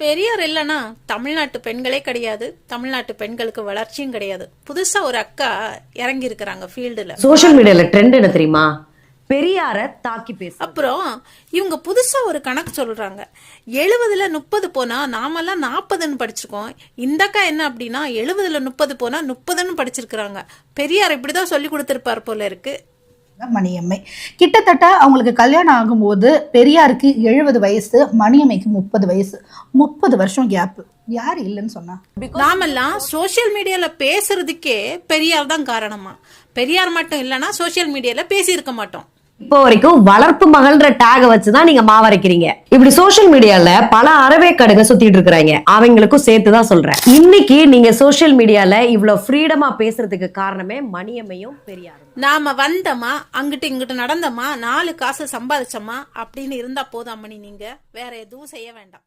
பெரியார் இல்லைன்னா தமிழ்நாட்டு பெண்களே கிடையாது, தமிழ்நாட்டு பெண்களுக்கு வளர்ச்சியும் கிடையாது. புதுசா ஒரு அக்கா இறங்கி இருக்கிறாங்க ஃபீல்டுல. சோஷியல் மீடியால ட்ரெண்ட் என்ன தெரியுமா? பெரியார தாக்கி பேச. அப்புறம் இவங்க புதுசா ஒரு கணக்கு சொல்றாங்க. 70ல 30 போனா நாமெல்லாம் 40ன்னு படிச்சிருக்கோம். இந்த அக்கா என்ன அப்படின்னா 70ல 30 போனா 30ன்னு படிச்சிருக்கிறாங்க. பெரியார் இப்படிதான் சொல்லி கொடுத்திருப்பார் போல இருக்கு. மணியம்மை கிட்டத்தட்ட அவங்களுக்கு கல்யாணம் ஆகும்போது பெரியாருக்கு 70 வயசு, மணியம்மைக்கு 30 வயசு. 30 வருஷம் கேப். யார் இல்லைன்னு சொன்னா? நாமெல்லாம் சோசியல் மீடியால பேசுறதுக்கே பெரியார் தான் காரணமா. பெரியார் மட்டும் இல்லைன்னா சோசியல் மீடியால பேசி இருக்க மாட்டோம். இப்போ வரைக்கும் வளர்ப்பு மகள்ன்ற டேக வச்சுதான் நீங்க மாவரைக்கிறீங்க. இப்படி சோசியல் மீடியால பல அறவே கடுங்க சுத்திட்டு இருக்கிறாங்க. அவங்களுக்கும் சேர்த்துதான் சொல்றேன். இன்னைக்கு நீங்க சோசியல் மீடியால இவ்வளவு ஃப்ரீடமா பேசுறதுக்கு காரணமே மணியம்மையும் பெரியாரும். நாம வந்தோமா, அங்கிட்டு இங்கிட்டு நடந்தோமா, 4 காசு சம்பாதிச்சோமா அப்படின்னு இருந்தா போதாமணி. நீங்க வேற எதுவும் செய்ய வேண்டாம்.